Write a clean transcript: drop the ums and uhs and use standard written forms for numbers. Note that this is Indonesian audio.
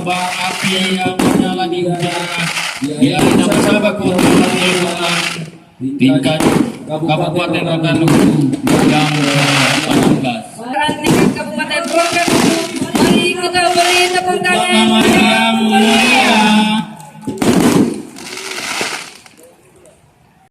bara api yang menyala di udara. Bila kita bersama korban tingkat Kabupaten Rokan-Hulu yang ke-18. Tingkat Kabupaten Rokan-Hulu, mari kita beri tepuk tangan.